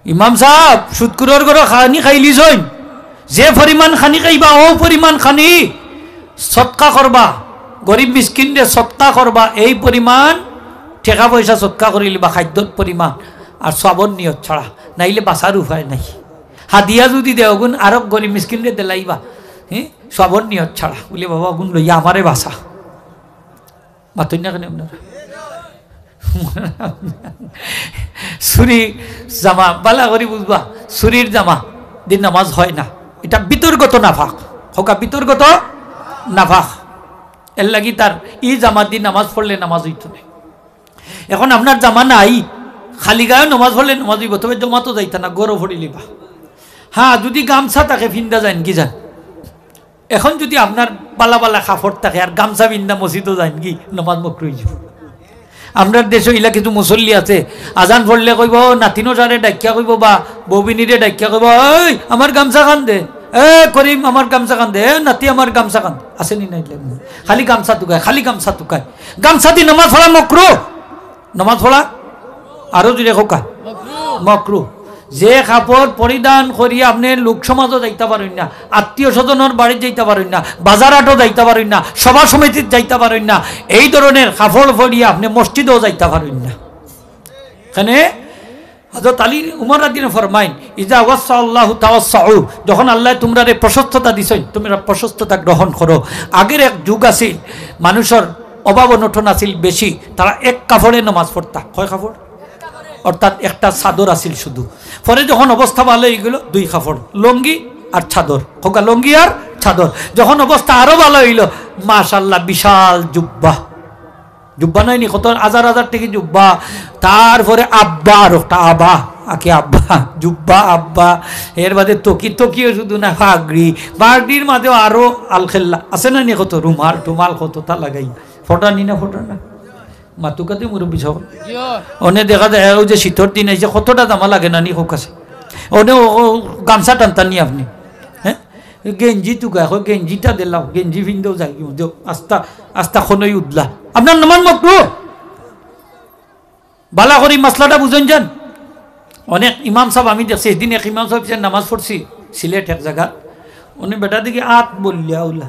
ইমাম সাহেব সুৎকুরর ঘর খানি খাইলি জইন যে পরিমাণ খানি খাইবা ও পরিমাণ খানি সৎকা করবা গরিব মিসকিনরে সৎকা করবা এই পরিমাণ টাকা পয়সা সৎকা করিলি বা খাদ্যর পরিমাণ আর সবর নিয়ত ছাড়া নাইলে বাঁচার উপায় নাই হাদিয়া যদি দেওগুন আরো গরিব মিসকিনরে দেলাইবা হ্যাঁ সবর নিয়ত ছাড়া বলে বাবা গুণ লইয়া আমারে বাঁচা মাতুন না কেন আপনারা সুরি জামা বালা করি বুঝবা সুরির জামা দিন নামাজ হয় না এটা বিতর্গত নাফাক হোকা বিতর্গত নাফাক এর লাগি তার ই জামা দিন নামাজ পড়লে নামাজ হইত না এখন আপনার জামা নাই খালি গায়ে নামাজ পড়লে নামাজ হইব তবে জমা তো যাইতা না গরো ফড়িলিবা হ্যাঁ যদি গামছা তাকে ফিন্দা যান কি যান এখন যদি আপনার বালা বালা কাপড় থাকে আর গামছা বিন্দা মসজিদও যান কি নামাজ মকরু হয়ে যাব আমরা দেশে ইলা কিছু মুসল্লি আছে আজান পড়লে কইব নাতিনো সারে ডাকিয়া কইব বা ববিনীরে ডাকিয়া কইব ওই আমার গামছা খান দে এ করিম আমার গামছা খান দে এ নাতি আমার গামছা খান আসেনি নাই খালি গামছা তুকায় গামছা দি নামাজ পড়া মকরু নামাজ পড়া আরো জুড়ে খোকা মকরু যে কাপড় পরিধান করিয়া আপনি লোক সমাজও যাইতে পারেন না আত্মীয় স্বজনের বাড়ি যাইতে পারেন না বাজার হাটও যাইতে পারেন না সভা সমিতির যাইতে পারেন না এই ধরনের কাপড় পরিয়া আপনি মসজিদেও যাইতে পারেন না এখানে হযরত আলী উমর রাদিয়াল্লাহু ফরমাইন ইজা ওয়াসা আল্লাহু তাওয়াসসাউ যখন আল্লাহ তোমরা প্রশস্ততা দিছেন তোমরা প্রশস্ততা গ্রহণ করো আগের এক যুগ আছিল মানুষের অভাব অনটন আছিল বেশি তারা এক কাপড়ে নামাজ পড়তা কয় কাপড় অর্থাৎ একটা চাদর আছিল শুধু পরে যখন অবস্থা ভালো হয়ে গেল দুই কাপড় লঙ্গি আর চাদর খোকা লঙ্গি আর চাদর যখন অবস্থা আরো ভালো হইল মাশাআল্লাহ বিশাল জুব্বা জুব্বা নয়নি কত হাজার হাজার টাকা জুব্বা তারপরে আব্বা আর একটা আবা আকে আব্বা জুব্বা আব্বা এর বাদে তকিও শুধু না পাগড়ির মাঝেও আরো আলখেল্লা আছে না নি কত রুমাল টুমাল কত তা লাগাই ফোটা নি না ফোটা না মাতুকাতে মুরব্বী সব অনে দেখা যায় ও যে শীতর দিন এসে কতটা জামা লাগে না নি হোক আছে ওনে গামছা টানতান নি আপনি হ্যাঁ গেঞ্জি তুকা গেঞ্জিটা দিলাম গেঞ্জি ভিন্দেও যাই আস্তা আস্তা খনই উদলা আপনার নামান মকরু বালা করি মাসলাটা বুঝেন যান অনেক ইমাম সাহেব আমি দেখছি সেদিন এক ইমাম সাহেব নামাজ পড়ছি সিলেট এক জায়গা উনি বেটা দেখি আত বললিয়া উল্লা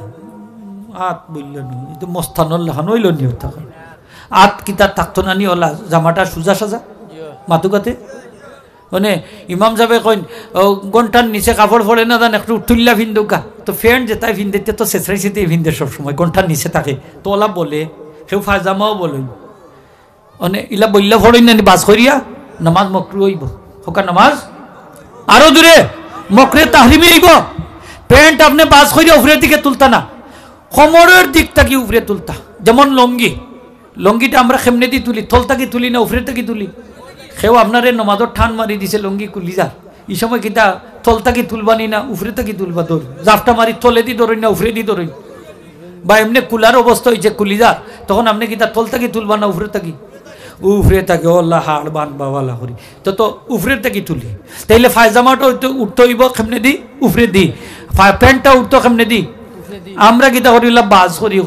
আত বলল নি তো মস্তানল লেখানো হইল নি তখন আত কিতার থাকতো না নি ওলা জামাটা সুজা সাজা মাতুকাতে মানে ইমাম সাহেব কইন ঘন্টার নিচে কাপড় পরে না জান একটু তুল্লা ভিন্দুকা তো ফ্যান্ট যেটাই ভিন্দিতে তো শেষরাইছিতে ভিন্দে সবসময় ঘন্টার নিচে থাকে তো ওলা বলে সেও ফাজামাও বলে মানে ইলা বললে ফড়ই না বাস করিয়া নামাজ মকরু হইব হোকা নামাজ আরো দূরে মকরে তাহরিমে হইব প্যান্ট আপনি বাস করিয়া উপরের দিকে তুলতা না কোমরের দিক থেকে উপরে তুলতা যেমন লঙ্গিটা আমরা কেমনে দিয়ে তুলি থল থেকে তুলি না উপরে থেকে তুলি সেও আপনার নমাজর ঠান মারি দিছে লঙ্গি কুলি যা এই সময় কিতা থল থেকে তুলবানি না উপরে থেকে তুলবা দৌড় জাফটা মারি থলে দি দৌড়ই না উপরে দি দৌড়ই বা এমনি কুলার অবস্থা হয়েছে কুলিজা তখন আপনি কিতা থল থেকে তুলবা না উপরে থাকি ওল্লা হাড় বান বাবালা করি তো উপরের থেকে তুলি তাইলে ফায়জামাটা উঠতে হইব কেমনে দি উপরে দি প্যান্টটা উঠতো কেমনে দি আমরা কিতা করি বাজ করি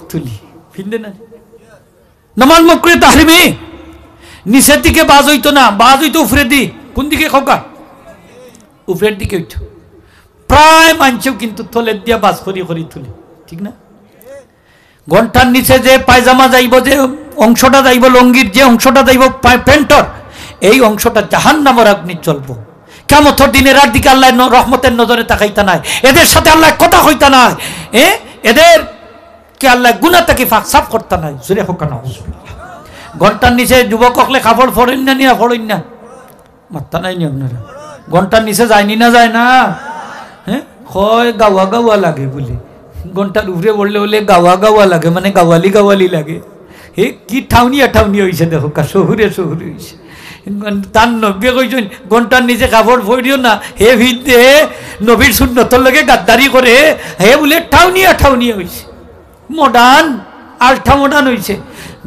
তুলি ফিনদে না নামাজ মকরুহ তাহরিমি নিচের দিকে বাজ হইতো না বাজ হইতো উপরের দি কোন দিকে খোকা উপরের দিকে হইতো প্রায় মানছেও কিন্তু থলের দিয়া বাজ করি তুলি ঠিক না ঘন্টার নিচে যে পায়জামা যাইব যে অংশটা যাইব লঙ্গির যে অংশটা যাইব প্যান্টর এই অংশটা জাহান্নামের অগ্নি জ্বলবো কিয়ামতের দিনে রাত দিকে আল্লাহ রহমতের নজরে তাকাইতা নাই এদের সাথে আল্লাহ কথা কইতা নাই এদের কে আল্লাহ গুনাহ থেকে ফাকসাফ করতা নাই জুরে হোকা না ঘন্টার নিচে যুবক হকলে কাপড় ফড়েন না নিয়া ফড়েন না মাত্তা নাই নি আপনারা ঘন্টার নিচে যায়নি না যায় না হ্যাঁ কয় গাওয়া লাগে বলে ঘন্টার উপরে বললে বলে গাওয়া লাগে মানে গাওয়ালি লাগে হে কি ঠাউনি হয়েছে দেখো শহুরে হয়েছে তার নব্বী কইছেন ঘন্টার নিচে কাপড় ফড়িও না হে ভিড়তে নবীর সুন্নতর লগে গাদ্দারি করে হে বলে ঠাউনি হয়েছে মডার্ন আলটা মডার্ন হয়েছে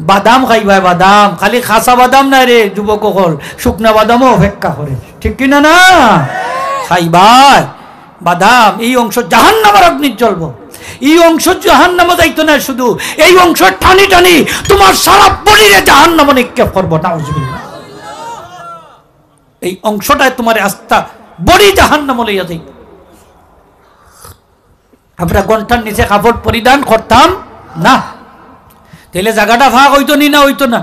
বাদাম খাইবাই বাদাম খালি খাসা বাদাম না রে যুবক হল শুকনা বাদামও অপেক্ষা করে ঠিক কিনা না খাইবাই বাদাম এই অংশ জাহান্নামের অগ্নি জ্বলবো এই অংশ জাহান্নামে যাইতো না শুধু এই অংশ টানি তোমার সারা বডিরে জাহান্নামে নিক্ষেপ করবো নাউজুবিল্লাহ এই অংশটায় তোমার আস্থা বড়ি জাহান্নামে লইয়া যাই। আমরা ঘন্টার নিচে কাপড় পরিধান করতাম না, তাহলে জায়গাটা ভাগ হইতো নি না হইতো না?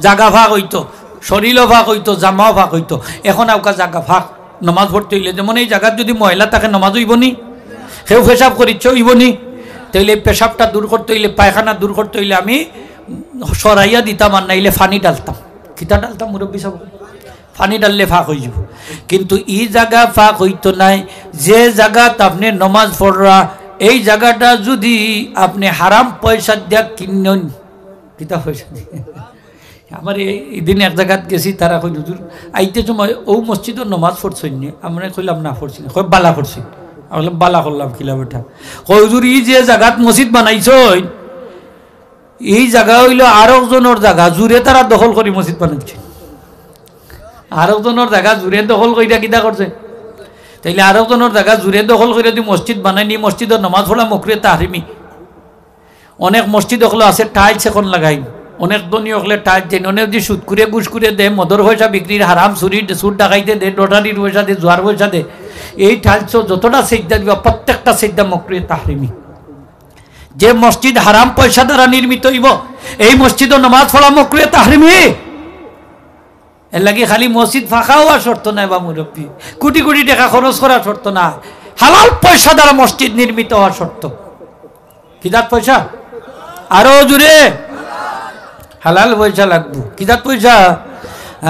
জায়গা ভাগ হইতো, শরীরও ভাগ হইতো, জামাও ভাগ হইতো। এখন আউকা জায়গা ভাগ, নমাজ পড়তে হইলে যেমন এই জায়গার যদি মহিলা থাকে নমাজ হইব নি, সেও পেশাব করিচ্ছ হইব নি, তাইলে পেশাবটা দূর করতে হইলে, পায়খানা দূর করতে হইলে আমি সরাইয়া দিতাম, আর নাইলে ফানি ডালতাম। কিতা ডালতাম মুরব্বী সব? ফানি ডাললে ফাঁক হয়ে যাব। কিন্তু এই জায়গা ফাঁক হইতো নাই। যে জায়গাত আপনি নমাজ পড়রা, এই জায়গাটা যদি আপনি হারাম পয়সা দিয়া কিনেন, কিতা পয়সা দিয়ে আমার এই দিন এক জায়গাত গেছি, তারা কই হুজুর আইতে সময় ও মসজিদের নমাজ পড়ছেন নি? আমরা কইলাম না পড়ছি না। কই বালা পড়ছি? আমি বললাম বালা করলাম কিলা বেটা। কই হুজুর এই যে জায়গাত মসজিদ বানাইছ, এই জায়গা হইল আরেকজনের জায়গা, জুড়ে তারা দখল করি মসজিদ বানাইছে। আরেকজনের জায়গা জুড়ে দখল কইরা কিতা করছে? তাইলে আরেকজনের জায়গা জুড়ে দখল করে যদি মসজিদ বানায়নি, মসজিদের নমাজ পড়া মুকরিয়ে তাহরিমি। অনেক মসজিদ হলো আছে টাইলস এখন লাগাই, অনেক ধনী হলে টাইলস দেন, অনেক যে সুদ করে ঘুষ করে দে, মদর পয়সা বিক্রির হারাম চুরি সুদ ডাকাইতে দে, লটারির পয়সা দে, জোয়ার পয়সা দে, এই টাইলস যতটা সেজদা দিবা প্রত্যেকটা সেজদা মুকরিয়ে তাহরিমি। যে মসজিদ হারাম পয়সা দ্বারা নির্মিত হইব, এই মসজিদে নামাজ পড়া মুকরিয়ে তাহরিমি। এর লাগে খালি মসজিদ ফাঁকা হওয়া শর্ত নাই বা মুরব্বী, কোটি কোটি টাকা খরচ করা শর্ত না, হালাল পয়সা দ্বারা মসজিদ নির্মিত হওয়া শর্ত। কিদাত পয়সা? আরো জুড়ে হালাল পয়সা লাগবো। কিদাত পয়সা?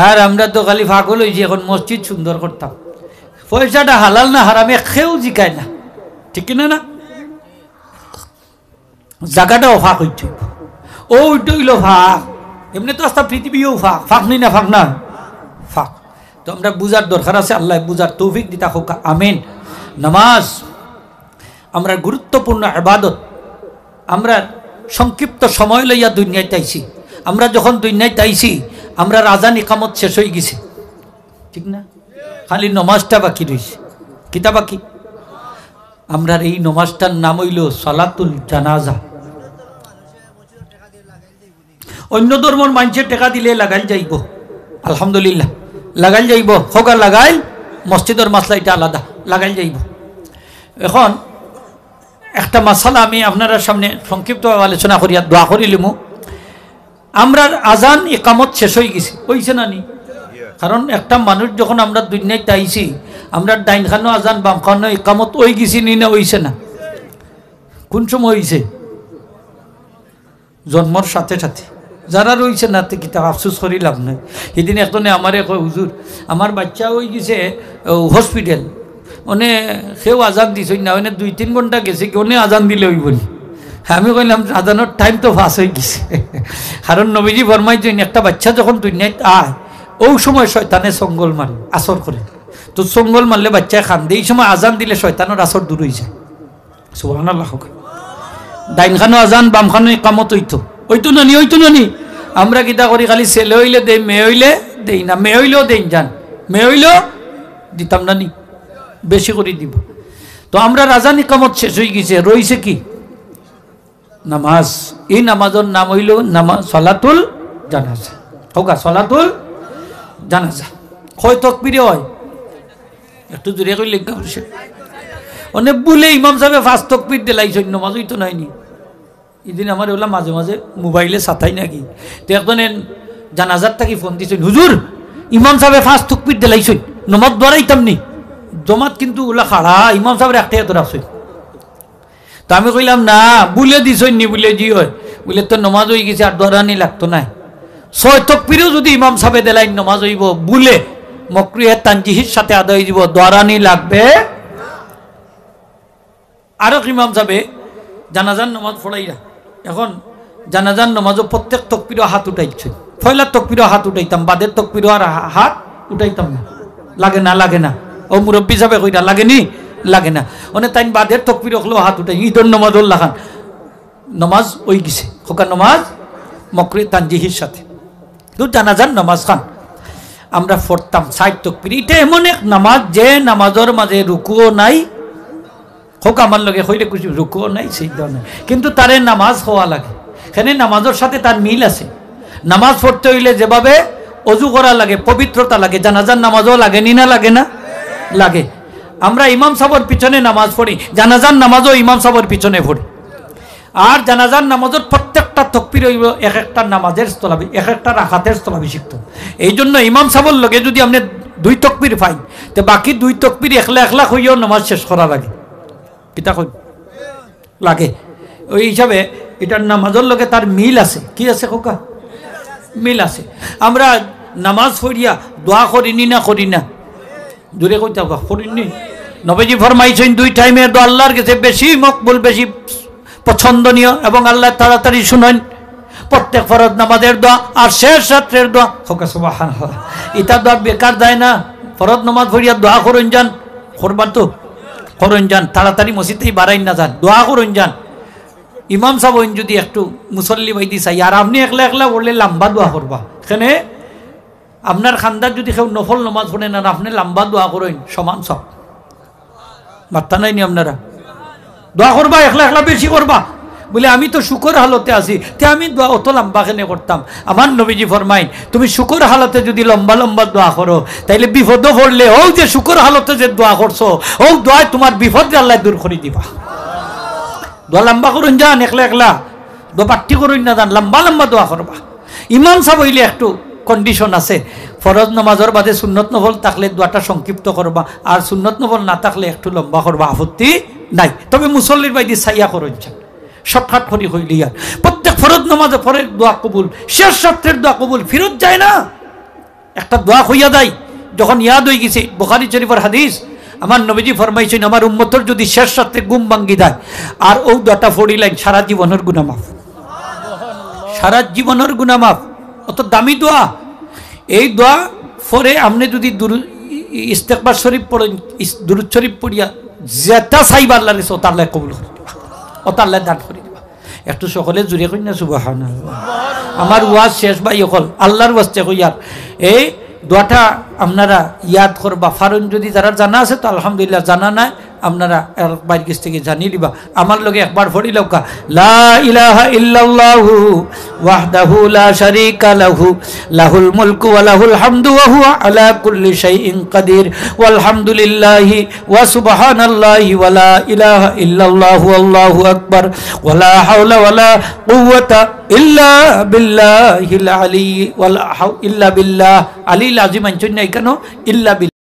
আর আমরা তো খালি ফাঁকল হয়েছি, এখন মসজিদ সুন্দর করতাম। পয়সাটা হালাল না হারামে খেয়েও জিকায় না, ঠিক না? না জায়গাটাও ফাঁক হইছে, ও ওইটা হইল ফাঁক। এমনি তো আস্তা পৃথিবীও ফাঁক, ফাঁক নেই না? ফাঁক না, ফাঁক। তো আমরা বুঝার দরকার আছে, আল্লাহ বুঝার তৌফিক দিতা হোক, আমিন। নামাজ আমরা গুরুত্বপূর্ণ ইবাদত। আমরা সংক্ষিপ্ত সময় লইয়া দুনিয়ায় তাইছি। আমরা যখন দুনিয়ায় তাইছি, আমরা আযান ইকামত শেষ হয়ে গেছে, ঠিক না? খালি নমাজটা বাকি রয়েছে। কিতা বাকি? আমরা এই নমাজটার নাম হইল সালাতুল জানাজা। অন্য ধর্মের মানুষের টাকা দিলে লাগাইল যাইব, আলহামদুলিল্লাহ লাগাইল যাইব, হোক আর লাগাইল, মসজিদের মাসলা এটা আলাদা, লাগাইল যাইব। এখন একটা মাসালা আমি আপনার সামনে সংক্ষিপ্ত আলোচনা করিয়া দোয়া করিলিমু। আমরা আজান ইকামত শেষ হয়ে গেছি, হইছে না নি? কারণ একটা মানুষ যখন আমরা দুনিয়ায় তাইছি, আমরা ডাইন খানো আজান বাম খানো ইকামত হয়ে গেছি নি না? হইছে না? কোন সময় হইছে? জন্মর সাথে সাথে। যারা রয়েছে না কিতা আফসোস করি লাভ নাই। সেদিন একজনে আমারে কয় হুজুর আমার বাচ্চা হয়ে গেছে হসপিটাল, ওনে সেও আজান দিছ না, ওনে 2-3 ঘন্টা গেছে কি ওনে আজান দিলে হইব নি? আমি কইলাম আজানোর টাইম তো পাস হয়ে গেছে। কারণ নবীজি ফরমাইছেন একটা বাচ্চা যখন দুনিয়ায় আয়, ওই সময় শয়তানে সঙ্গল মারে, আসর করে। তো সঙ্গল মারলে বাচ্চায় খান্দে, এই সময় আজান দিলে শয়তানের আসর দূর হয়ে যায়। সুবহানাল্লাহ। ডাইন খানো আজান বাম খানো ইকামত হইতো, ওইতো না নি? ওইতো না নি? আমরা কিতা করি, খালি ছেলে হইলে দেই, মেয়ে হইলে দেই না, মেয়ে হইলেও দেই যান, মেয়ে হইলেও দিতাম না নি, বেশি করে দিব। তো আমরা আজান ইকামত শেষ হয়ে গেছে, রইছে কি? নামাজ। এই নামাজের নাম হইল নামাজ সালাতুল জানাজা। হোক সালাতুল জানাজা। কয় তকবীরে হয়? একটু জোরে কইলে অনেক বলে ইমাম সাহেব 5 তকবীর দিলাইছেন, নামাজ হইতো নাইনি। এদিন আমার ওলা মাঝে মাঝে মোবাইলে সাথাই নাকি, তো একজন জানাজার থাকি ফোন দিয়েছেন, হুজুর ইমাম সাহেব 5 তকবীর দিলাইছেন, নমাজ দৌড়াইতাম নি? জমাত কিন্তু ওলা খাড়া, ইমাম সাহেবের একটাই তোর আছে। তো আমি কইলাম না, বুলে দিছেন নি? বলে জি হয়। বলে তো নমাজ হয়ে গেছে, আর দৌড়ানি লাগতো না। 6 তকবীরেও যদি ইমাম সাহেব দিলাই নমাজ হইব, বুলে মকরুহে তানজিহির সাথে আদায় দিব, দৌড়ানি লাগবে। আরো ইমাম সাহেব জানাজান নমাজ পড়াইরা, এখন জানাজান নমাজও প্রত্যেক তকবীরও হাত উঠাইছে। পয়লার তকবীরও হাত উঠাইতাম, বাদের তকবীরও আর হাত উঠাইতাম না। লাগে না? লাগে না? ও মুরব্বী সাহেব কইরা লাগেনি? লাগে না। মানে তাই বাদের তকবীর হলেও হাত উঠাই, ঈদর নমাজ লাগান, নমাজ ওই গেছে, খোকা নমাজ মকরুহে তানজিহির সাথে। তো জানাজান নমাজ খান আমরা পড়তাম 60 তকবীর। এটা এমন এক নামাজ যে নামাজের মাঝে রুকুও নাই, হোক আমার লগে হইলে কিছু রুকুও নাই, সিজদাও নাই, কিন্তু তারে নামাজ হওয়া লাগে। এখানে নামাজের সাথে তার মিল আছে। নামাজ পড়তে হইলে যেভাবে অজু করা লাগে, পবিত্রতা লাগে, জানাজার নামাজও লাগে নি না লাগে না লাগে। আমরা ইমাম সাহেবের পিছনে নামাজ পড়ি, জানাজার নামাজও ইমাম সাহেবের পিছনে পড়ি। আর জানাজার নামাজের প্রত্যেকটা তকবির হইব এক একটা নামাজের স্থলাবি, এক একটা রাখাতের স্থলাভিষিক্ত। এই জন্য ইমাম সাহেবের লগে যদি আপনি 2 তকবির পাই, তো বাকি 2 তকবির একলা একলা হইয়াও নামাজ শেষ করা লাগে, কিতা কই লাগে। ওই হিসাবে এটার নামাজের লগে তার মিল আছে। কি আছে খোকা? মিল আছে। আমরা নামাজ পড়িয়া দোয়া করিনি না করি না? দূরে কইতে করিনি। নবীজি ফরমাইছেন 2 টাইমের দোয়া আল্লাহর কাছে বেশি মকবুল, বেশি পছন্দনীয় এবং আল্লাহ তাড়াতাড়ি শুনেন। প্রত্যেক ফরজ নামাজের দোয়া আর শেষ রাত্রের দোয়া। খোকা সুবহানাল্লাহ, এটা দোয়া বেকার যায় না। ফরজ নামাজ পড়িয়া দোয়া করুন যান, করবার তো করুন যান, তাড়াতাড়ি মসজিদেই বাড়াই না যান, দোয়া করুন যান। ইমাম সাহেব যদি একটু মুসল্লি বাইদি চাই আর আপনি একলা একলা বললে লম্বা দোয়া করবা, এখানে আপনার খানদার যদি কেউ নফল নামাজ পড়েন আর আপনি লম্বা দোয়া করেন, সমান সব বার্তা নাইনি। আপনারা দোয়া করবা, একলা একলা বেশি করবা বলে আমি তো শুকর হালতে আছি, তে আমি দোয়া অত লম্বা কেন করতাম? আমার নবীজি ফরমাইন, তুমি শুকর হালতে যদি লম্বা লম্বা দোয়া করো, তাইলে বিপদ পড়লে ও যে শুকর হালতে যে দোয়া করছো, ও দোয়ায় তোমার বিপদ আল্লাহ দূর করে দিবা। দোয়া লম্বা করুন যান, একলা একলা দোয়া পাঠ্টি করুন না যান, লম্বা লম্বা দোয়া করবা। ইমাম সাহেব হইলে একটু কন্ডিশন আছে, ফরজ নামাজের বাদে সুন্নত নফল থাকলে দোয়াটা সংক্ষিপ্ত করবা, আর সুন্নত নফল না থাকলে একটু লম্বা করবা, আপত্তি নাই। তবে মুসল্লির বাইদি সাইয়া করুন যান, শর্টকাট করি হইলি। আর প্রত্যেক ফরজ নামাজে পরের দোয়া কবুল, শেষ রাত্রের দোয়া কবুল, ফিরত যায় না। একটা দোয়া হইয়া যায় যখন ইয়াদ হয়ে গেছে, বুখারী শরীফের হাদিস, আমার নবীজি ফরমাইছেন আমার উম্মতের যদি শেষ রাত্রে ঘুম ভাঙ্গি দেয় আর ও দোয়াটা পড়িলেন, সারা জীবনের গুনাহ মাফ, সারা জীবনের গুনাহ মাফ। অত দামি দোয়া। এই দোয়া পরে আপনি যদি ইস্তেগফার শরীফ পড়েন, দুরূদ শরীফ পড়িয়া যেটা চাইবা আল্লাহর কাছে ওটা আল্লাহ কবুল করে দিবা, ওটা আল্লাহ দান করে দিবা। একটু সকলে জুড়ে কই না সুবহানাল্লাহ। আমার ওয়াজ শেষ ভাই অকল আল্লাহর ওয়াস্তে কইয়ার এই দোয়াটা আপনারা ইয়াদ করবা। ফারুন যদি যারা জানা আছে তো আলহামদুলিল্লাহ, জানা নাই আপনারা বাইর কাছ থেকে জানিয়ে দিবা। আমার লগে একবার পড়ি লওকা, লা ইলাহা ইল্লাল্লাহু ওয়াহদাহু লা শারীকা লাহু লাহুল মুলকু ওয়া লাহুল হামদু ওয়া হুয়া আলা কুল্লি শাইইন কাদির ওয়ালহামদুলিল্লাহি ওয়া সুবহানাল্লাহি ওয়া লা ইলাহা ইল্লাল্লাহু আল্লাহু আকবার ওয়া লা হাওলা ওয়া লা কুওয়াতা ইল্লা বিল্লাহিল আলী ওয়ালা ইল্লা বিল্লাহ আলিল আযীম। আনছেন না কেন? ইল্লা বিল্লাহ।